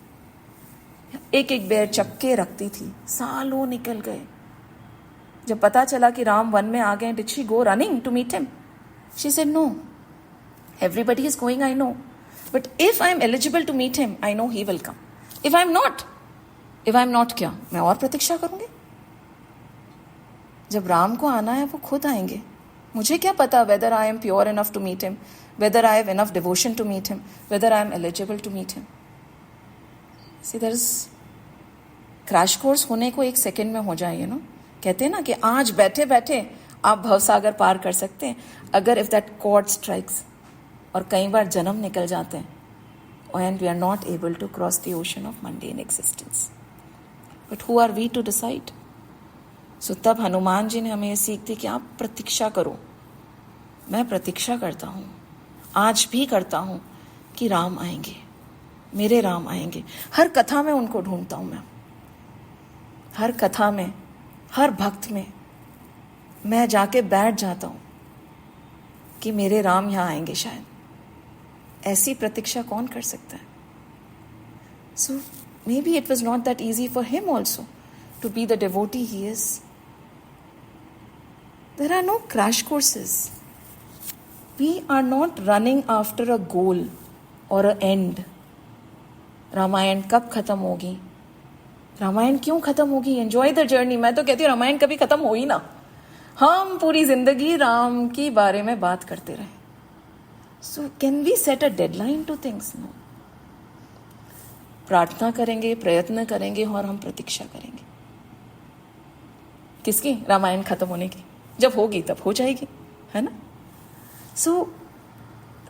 एक एक बेर चक्के रखती थी. सालों निकल गए. जब पता चला कि राम वन में आ गए, did she go running to meet him? She said no, everybody is going, I know, but if I am eligible to meet him, I know he will come. If I am not क्या, मैं और प्रतीक्षा करूंगी? जब राम को आना है वो खुद आएंगे. मुझे क्या पता whether I am pure enough to meet him, whether I have enough devotion to meet him, whether I am eligible to meet him. See, there is crash course होने को 1 सेकेंड में हो जाए, कहते हैं ना कि आज बैठे बैठे आप भवसागर पार कर सकते हैं अगर इफ दैट कॉर्ड स्ट्राइक्स. और कई बार जन्म निकल जाते हैं and we are not able to cross the ocean of mundane existence. But who are we to decide? So तब हनुमान जी ने हमें ये सीख दी कि आप प्रतीक्षा करो. मैं प्रतीक्षा करता हूँ, आज भी करता हूँ कि राम आएंगे, मेरे राम आएंगे. हर कथा में उनको ढूंढता हूँ मैं, हर कथा में, हर भक्त में मैं जाके बैठ जाता हूँ कि मेरे राम यहाँ आएंगे शायद. ऐसी प्रतीक्षा कौन कर सकता है? So maybe it was not that easy for him also to be the devotee he is. There are no crash courses. We are not running after a goal or an end. Ramayan कब खत्म होगी? रामायण क्यों खत्म होगी? Enjoy the journey. मैं तो कहती हूँ रामायण कभी खत्म हो ही ना, हम पूरी जिंदगी राम के बारे में बात करते रहे. So can we set a deadline to things? No. प्रार्थना करेंगे, प्रयत्न करेंगे और हम प्रतीक्षा करेंगे. किसकी? रामायण खत्म होने की. जब होगी तब हो जाएगी, है ना? So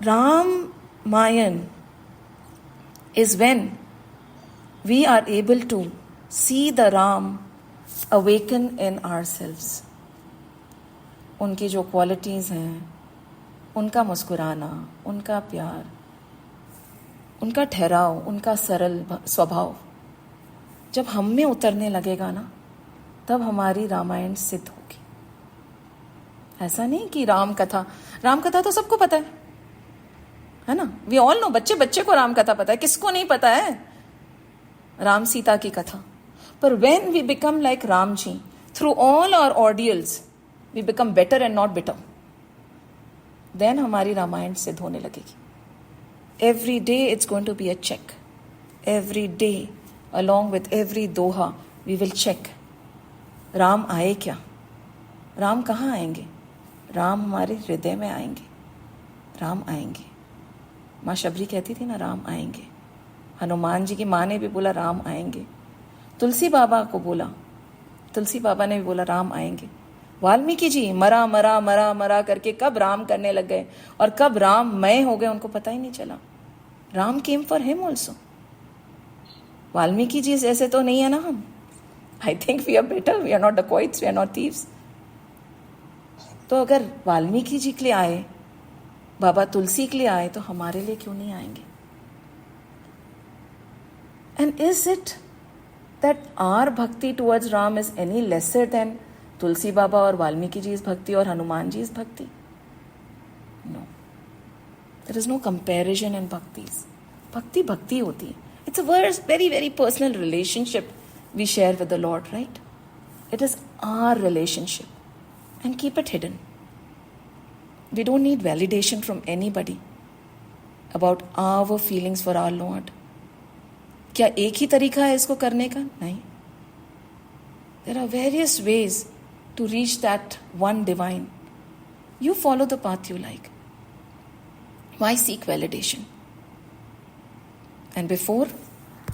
Ramayan is when we are able to see the Ram awaken in ourselves. उनकी जो क्वालिटीज हैं, उनका मुस्कुराना, उनका प्यार, उनका ठहराव, उनका सरल स्वभाव जब हम में उतरने लगेगा ना, तब हमारी रामायण सिद्ध होगी. ऐसा नहीं कि राम कथा तो सबको पता है ना? We all know. बच्चे बच्चे को राम कथा पता है, किसको नहीं पता है राम सीता की कथा? पर when we become like Ram ji, through all our ordeals we become better and not bitter, then हमारी रामायण सिद्ध होने लगेगी. Every day it's going to be a check. Every day along with every दोहा वी विल चेक, राम आए क्या? राम कहाँ आएंगे? राम हमारे हृदय में आएंगे. राम आएंगे. माँ शबरी कहती थी ना, राम आएंगे. हनुमान जी की माँ ने भी बोला राम आएंगे. तुलसी बाबा को बोला, तुलसी बाबा ने भी बोला राम आएंगे. वाल्मीकि जी मरा मरा मरा मरा करके कब राम करने लग गए और कब राम मय हो गए उनको पता ही नहीं चला. Ram came for him also. Valmiki ji जैसे तो नहीं है ना हम. I think we are better. We are not dacoits, we are not thieves. तो अगर वाल्मीकि जी के लिए आए, बाबा तुलसी के लिए आए, तो हमारे लिए क्यों नहीं आएंगे? And is it that our bhakti towards Ram is any lesser than Tulsi Baba और वाल्मीकि जी इस भक्ति और हनुमान जी इस भक्ति? No, there is no comparison in bhaktis. भक्ति भक्ति होती है. It's a very very personal relationship we share with the lord, right? It is our relationship and keep it hidden. We don't need validation from anybody about our feelings for our lord. क्या एक ही तरीका है इसको करने का? नहीं. There are various ways to reach that one divine. You follow the path you like. Why seek validation? And before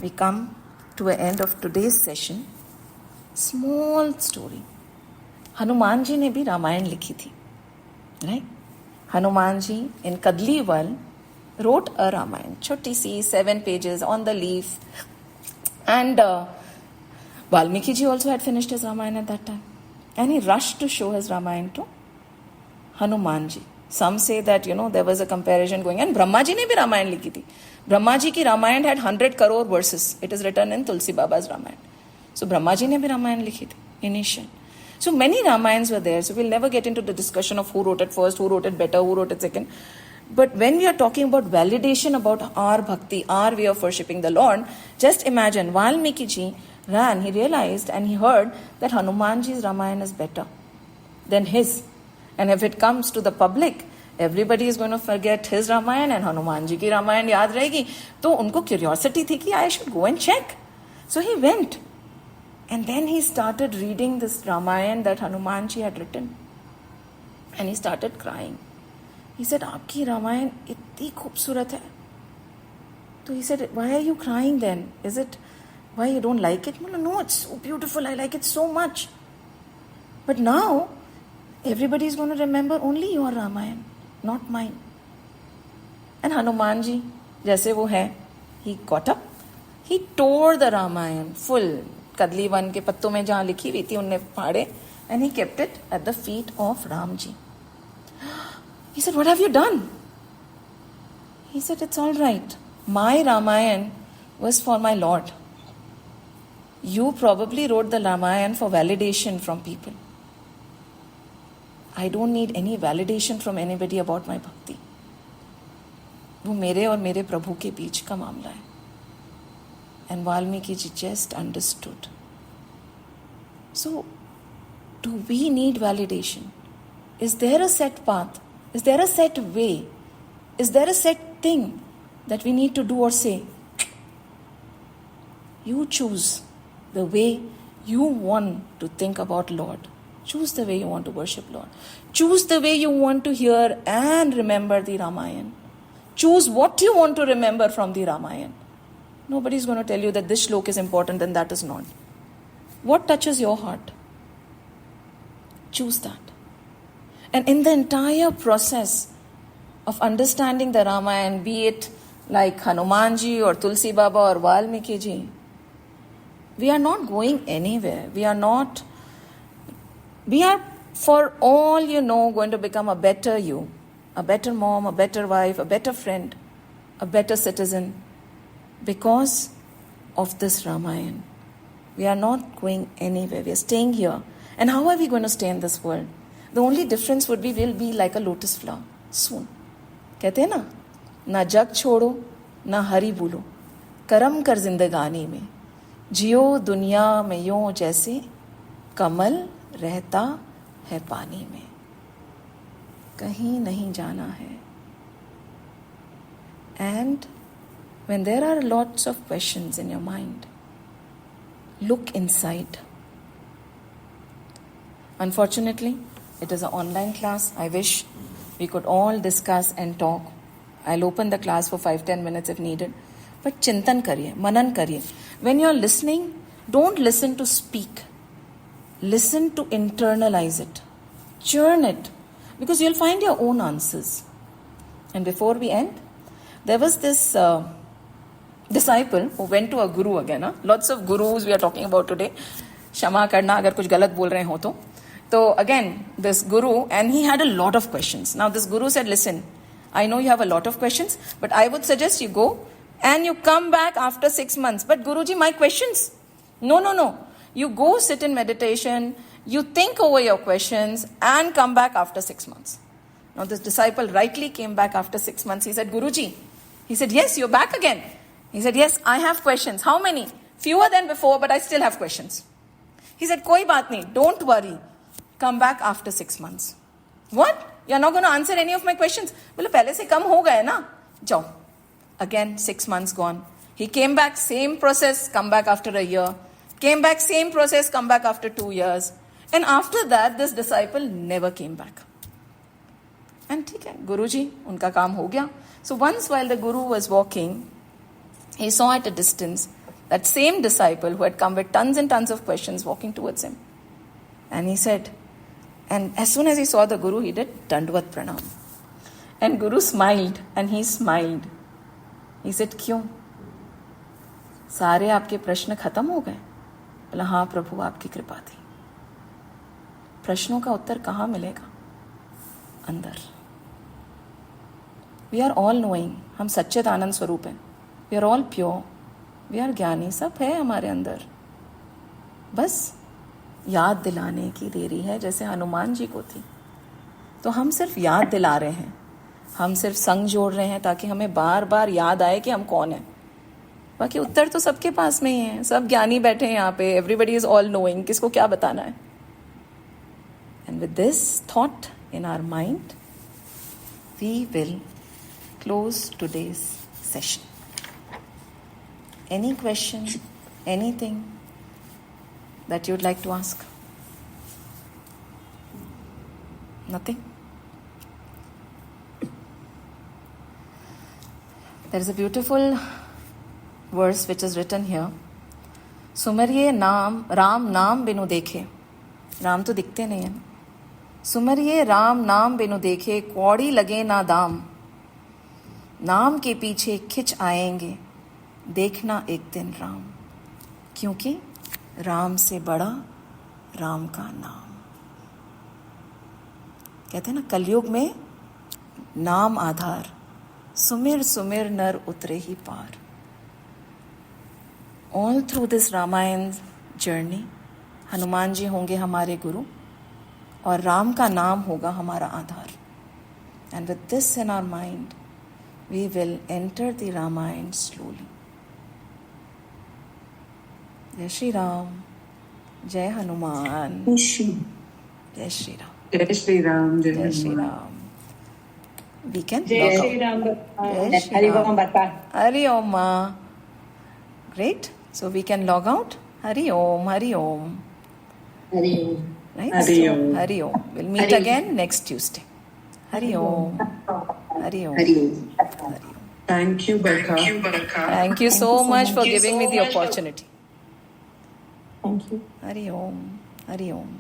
we come to an end of today's session, small story. Hanuman ji ने भी रामायण लिखी थी, right? Hanuman ji in Kadliwal wrote a Ramayan, छोटी सी 7 pages on the leaf, and Valmiki ji also had finished his Ramayana at that time, and he rushed to show his Ramayana to Hanuman ji. Some say that there was a comparison going, and Brahma ji ne bhi Ramayana likhi thi. Brahma ji ki Ramayana had 100 crore verses. It is written in Tulsi Baba's Ramayana. So Brahma ji ne bhi Ramayana likhi thi initial. So many Ramayans were there. So we'll never get into the discussion of who wrote it first, who wrote it better, who wrote it second. But when we are talking about validation about our bhakti, our way of worshipping the Lord, just imagine Valmiki ji ran, he realized and he heard that Hanumanji's Ramayana is better than his. And if it comes to the public, everybody is going to forget his Ramayana and Hanuman ji ki Ramayana yaad rahegi. तो उनको curiosity थी कि I should go and check. So he went. And then he started reading this Ramayana that Hanuman ji had written. And he started crying. He said, आपकी रामायण इतनी खूबसूरत है. So he said, why are you crying then? Is it why you don't like it? No, it's so beautiful. I like it so much. But now, everybody is going to remember only your Ramayana, not mine. And Hanuman ji, जैसे वो है, he got up. He tore the Ramayana full. Kadali one के पत्तों में जहाँ लिखी हुई थी उनने फाड़े. And he kept it at the feet of Ram ji. He said, what have you done? He said, it's all right. My Ramayana was for my Lord. You probably wrote the Ramayana for validation from people. I don't need any validation from anybody about my bhakti. वो मेरे और मेरे प्रभु के बीच का मामला है. And Valmiki ji just understood. So, do we need validation? Is there a set path? Is there a set way? Is there a set thing that we need to do or say? You choose the way you want to think about Lord. Choose the way you want to worship Lord. Choose the way you want to hear and remember the Ramayana. Choose what you want to remember from the Ramayana. Nobody is going to tell you that this shlok is important and that is not. What touches your heart? Choose that. And in the entire process of understanding the Ramayana, be it like Hanumanji or Tulsi Baba or Valmiki ji, we are not going anywhere. We are, for all you know, going to become a better you, a better mom, a better wife, a better friend, a better citizen, because of this Ramayana. We are not going anywhere. We are staying here. And how are we going to stay in this world? The only difference would be we'll be like a lotus flower soon. कहते हैं ना, ना जग छोड़ो, ना हरि बोलो, करम कर जिंदगानी में, जियो दुनिया में यूं जैसे कमल रहता है पानी में, कहीं नहीं जाना है. And when there are lots of questions in your mind, look inside. Unfortunately, it is an online class. I wish we could all discuss and talk. I'll open the class for 5-10 minutes if needed. But chintan kariye, manan kariye. When you're listening, don't listen to speak. Listen to internalize it. Churn it. Because you'll find your own answers. And before we end, there was this disciple who went to a guru again. Lots of gurus we are talking about today. Shama karna agar kuch galat bol rahe ho to. So again, this guru, and he had a lot of questions. Now this guru said, listen, I know you have a lot of questions, but I would suggest you go and you come back after 6 months. But Guruji, my questions? No. You go sit in meditation, you think over your questions and come back after 6 months. Now this disciple rightly came back after 6 months. He said, Guruji. He said, yes, you're back again. He said, yes, I have questions. How many? Fewer than before, but I still have questions. He said, koi baat nahi, don't worry. Come back after 6 months. What? You're not going to answer any of my questions? Well, pehle se kam ho gaya na. Jao. Again, 6 months gone. He came back, same process, come back after a year. Came back, same process, come back after 2 years. And after that, this disciple never came back. And ठीक है, Guruji, उनका काम हो गया. So once while the Guru was walking, he saw at a distance that same disciple who had come with tons and tons of questions walking towards him. And he said, and as soon as he saw the Guru, he did Dandvat Pranam. And Guru smiled, and he smiled. He said, क्यों? सारे आपके प्रश्न खत्म हो गए? बोला, हाँ प्रभु, आपकी कृपा थी. प्रश्नों का उत्तर कहाँ मिलेगा? अंदर. We are all knowing. हम सच्चिद आनंद स्वरूप हैं. We are all pure. We are ज्ञानी. सब है हमारे अंदर. बस याद दिलाने की देरी है, जैसे हनुमान जी को थी. तो हम सिर्फ याद दिला रहे हैं. हम सिर्फ संग जोड़ रहे हैं ताकि हमें बार बार याद आए कि हम कौन हैं. बाकी उत्तर तो सबके पास में ही है, सब ज्ञानी बैठे हैं यहाँ पे, एवरीबडी इज ऑल नोइंग, किसको क्या बताना है. And with this thought in our mind we will close today's session. Any question, anything that you'd like to ask? Nothing? There is a beautiful verse which is written here. सुमरिये नाम राम नाम बिनु देखे. राम तो दिखते नहीं है. सुमरिये राम नाम बिनु देखे, कौड़ी लगे ना दाम. नाम के पीछे खिंच आएंगे, देखना एक दिन राम. क्योंकि राम से बड़ा राम का नाम. कहते हैं ना, कलयुग में नाम आधार, सुमिर सुमिर नर उतरे ही पार. All through this Ramayan journey Hanuman ji होंगे हमारे गुरु और राम का नाम होगा हमारा आधार. And with this in our mind we will enter the Ramayan slowly. जय श्री राम, जय हनुमान, जय श्री राम, जय श्री राम, जय श्री राम. We can जय श्री राम. हरि ओम बता. हरि ओम ma. Great. So we can log out. Hari Om, Hari Om. Hari Om. Right? Hari So, Om. Hari Om. We'll meet Hari. again next Tuesday. Hari Om. Hari Om. Hari Om. Hari Om. Thank you, Baraka. Thank you so much for giving me the opportunity. Thank you. Hari Om. Hari Om.